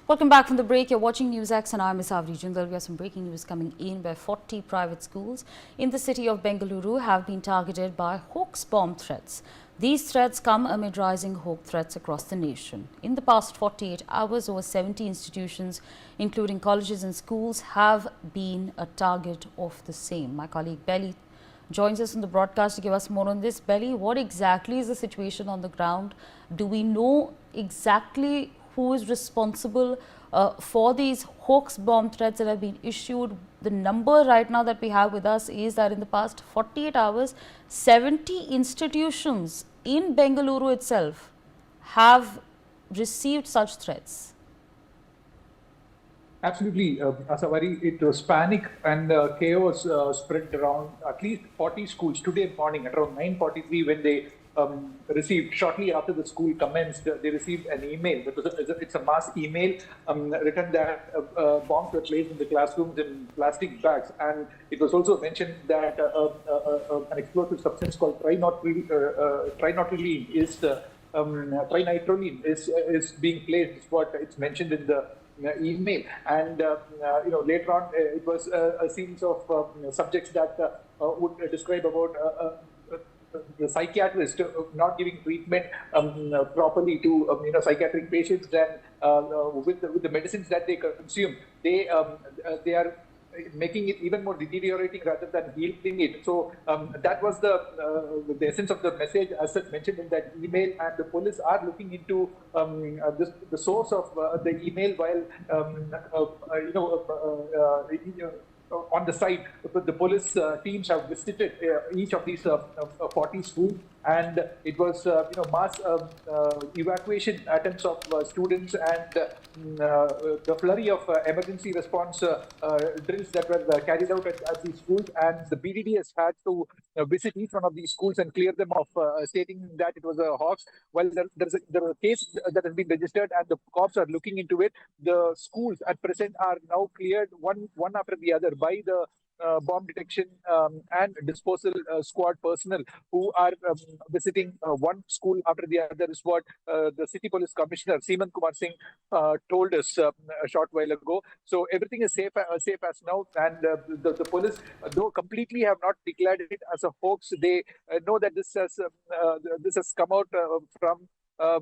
Welcome back from the break. You're watching NewsX and I'm Misavri Jindal. We have some breaking news coming in where 40 private schools in the city of Bengaluru have been targeted by hoax bomb threats. These threats come amid rising hoax threats across the nation. In the past 48 hours, over 70 institutions, including colleges and schools, have been a target of the same. My colleague Belly joins us on the broadcast to give us more on this. Belly, what exactly is the situation on the ground? Do we know exactly who is responsible for these hoax bomb threats that have been issued? The number right now that we have with us is that in the past 48 hours, 70 institutions in Bengaluru itself have received such threats. Absolutely, Asawari. It was panic and chaos spread around at least 40 schools today morning at around 9:43 when they received, shortly after the school commenced, they received an email. It's a mass email written that bombs were placed in the classrooms in plastic bags. And it was also mentioned that an explosive substance called trinitrotoluene is being placed. Is what it's mentioned in the email. And later on it was a series of subjects that would describe about the psychiatrist not giving treatment properly to psychiatric patients. Then with the medicines that they consume, they are making it even more deteriorating rather than healing it. So that was the essence of the message as such mentioned in that email. And the police are looking into the source of the email, while on the site, the police teams have visited each of these 40 schools, and it was mass evacuation attempts of students, and the flurry of emergency response drills that were carried out at these schools. And the BDDS had to visit each one of these schools and clear them off, stating that it was a hoax. While there is a case that has been registered and the cops are looking into it, the schools at present are now cleared one after the other by the bomb detection and disposal squad personnel, who are visiting one school after the other, is what the city police commissioner Seeman Kumar Singh told us a short while ago. So everything is safe as now, and the police, though completely have not declared it as a hoax, they know that this has come out from a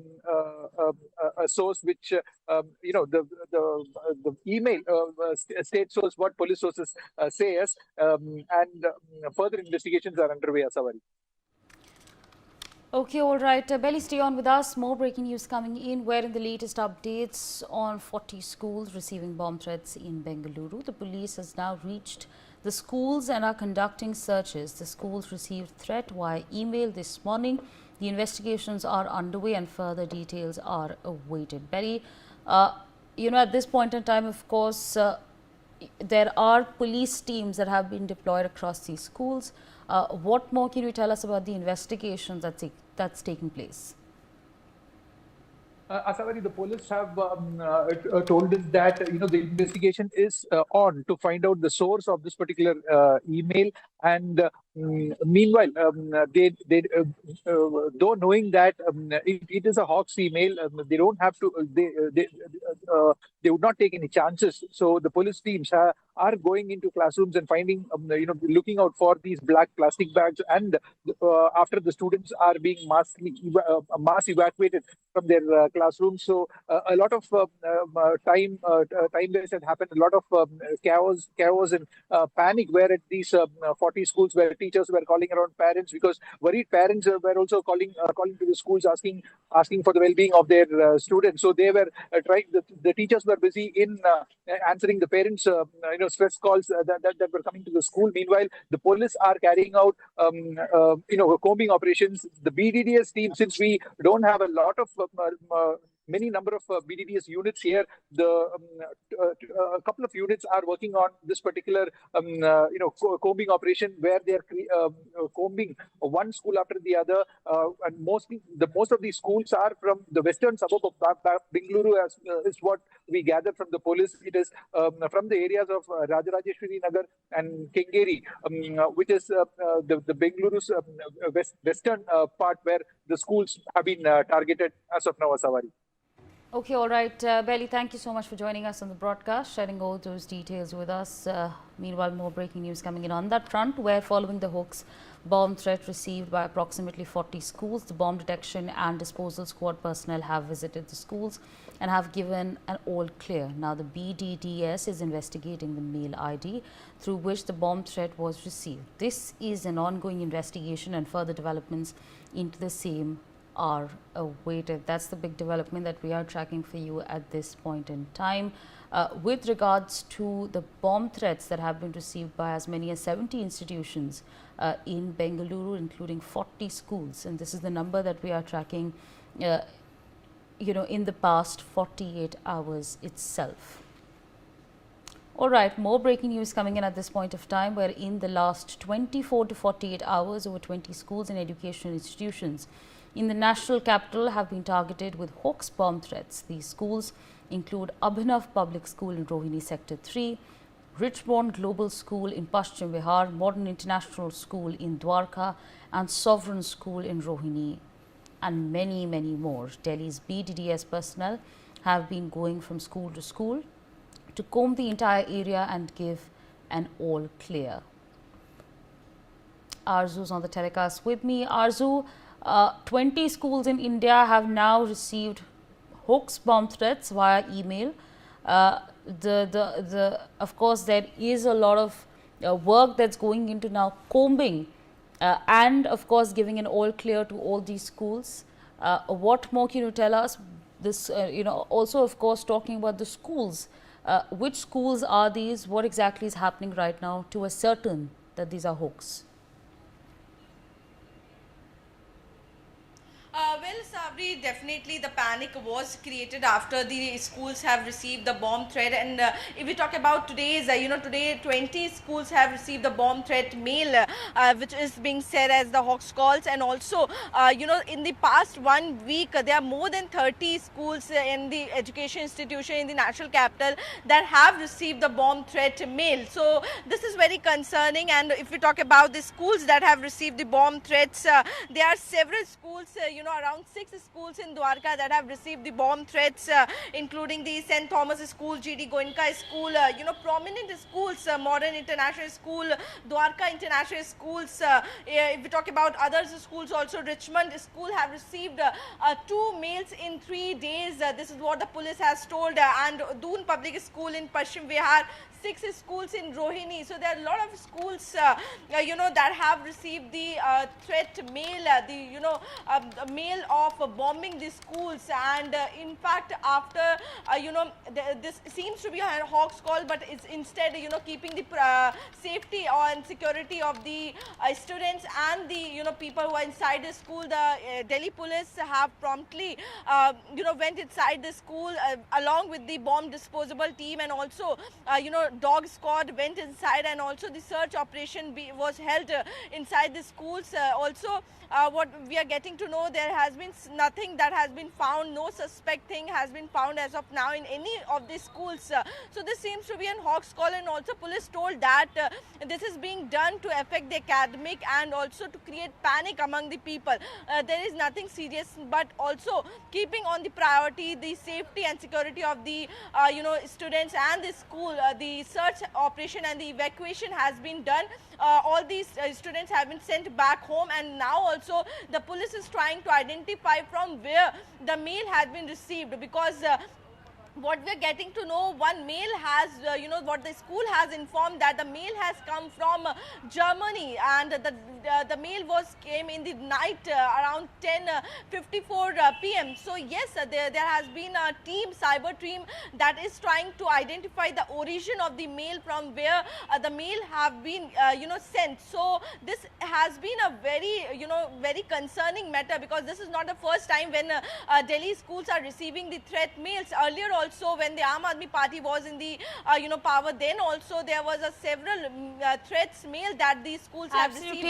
source which the email state source, what police sources say us, and further investigations are underway, Asawari. Okay, all right. Belly, stay on with us. More breaking news coming in, where in the latest updates on 40 schools receiving bomb threats in Bengaluru. The police has now reached the schools and are conducting searches. The schools received threat via email this morning. The investigations are underway and further details are awaited. Belly, at this point in time, of course, there are police teams that have been deployed across these schools. What more can you tell us about the investigations that's taking place? Asawari, the police have told us that the investigation is on to find out the source of this particular email, and meanwhile, though knowing that it is a hoax email, they don't have to. They would not take any chances. So the police teams are going into classrooms and finding, looking out for these black plastic bags, and after the students are being mass evacuated from their classrooms. So a lot of time waste had happened. A lot of chaos and panic were at these 40 schools, where teachers were calling around parents, because worried parents were also calling to the schools, asking for the well-being of their students. So they were trying. The teachers were busy in answering the parents' stress calls that were coming to the school. Meanwhile, the police are carrying out combing operations. The BDDS team, since we don't have a lot of many number of BDDS units here, a couple of units are working on this particular combing operation, where they are combing one school after the other, and most of these schools are from the western suburb of Bengaluru, is what we gather from the police. It is from the areas of Rajarajeshwari Nagar and Kengeri, which is the Bengaluru's western part, where the schools have been targeted as of now, Asawari. Okay, all right. Belly, thank you so much for joining us on the broadcast, sharing all those details with us. Meanwhile, more breaking news coming in on that front, where following the Hoax bomb threat received by approximately 40 schools, the bomb detection and disposal squad personnel have visited the schools and have given an all clear. Now, the BDDS is investigating the mail ID through which the bomb threat was received. This is an ongoing investigation, and further developments into the same are awaited. That's the big development that we are tracking for you at this point in time. With regards to the bomb threats that have been received by as many as 70 institutions in Bengaluru, including 40 schools, and this is the number that we are tracking, in the past 48 hours itself. All right, more breaking news coming in at this point of time, where in the last 24 to 48 hours, over 20 schools and educational institutions in the national capital have been targeted with Hoax bomb threats. These schools include Abhinav Public School in Rohini Sector 3, Richmond Global School in Paschim Vihar, Modern International School in Dwarka, and Sovereign School in Rohini, and many, many more. Delhi's BDDS personnel have been going from school to comb the entire area and give an all clear. Arzu's on the telecast with me. Arzu, 20 schools in India have now received Hoax bomb threats via email. Of course, there is a lot of work that's going into now combing and of course giving an all clear to all these schools. What more can you tell us? This, also of course talking about the schools. Which schools are these? What exactly is happening right now to ascertain that these are hoax? Well, Sabri, definitely the panic was created after the schools have received the bomb threat. And if we talk about today's, today 20 schools have received the bomb threat mail, which is being said as the Hoax calls. And also, in the past 1 week, there are more than 30 schools in the education institution in the national capital that have received the bomb threat mail. So this is very concerning. And if we talk about the schools that have received the bomb threats, there are several schools, around 6 schools in Dwarka that have received the bomb threats, including the St. Thomas School, GD Goenka School, prominent schools, Modern International School, Dwarka International Schools. If we talk about other schools also, Richmond School have received 2 mails in 3 days. This is what the police has told, and Doon Public School in Paschim Vihar, 6 schools in Rohini. So there are a lot of schools, that have received the threat mail, the mail of bombing the schools. And in fact, after, this seems to be a Hoax call, but it's instead, keeping the safety and security of the students and the, people who are inside the school. The Delhi police have promptly, went inside the school along with the bomb disposable team, and also, dog squad went inside, and also the search operation was held inside the schools. Also, what we are getting to know, there has been nothing that has been found, no suspect thing has been found as of now in any of the schools. So this seems to be an Hoax call, and also police told that this is being done to affect the academic and also to create panic among the people. There is nothing serious, but also keeping on the priority the safety and security of the students and the school. The search operation and the evacuation has been done. All these students have been sent back home, and now also the police is trying to identify from where the mail has been received, because what we're getting to know, one mail has, what the school has informed, that the mail has come from Germany, and the mail came in the night around 10:54 p.m. So yes, there has been a cyber team that is trying to identify the origin of the mail, from where the mail have been, sent. So this has been a very concerning matter, because this is not the first time when Delhi schools are receiving the threat mails. Earlier also, when the Aam Aadmi Party was in the power, then also there was a several threats mail that these schools have received.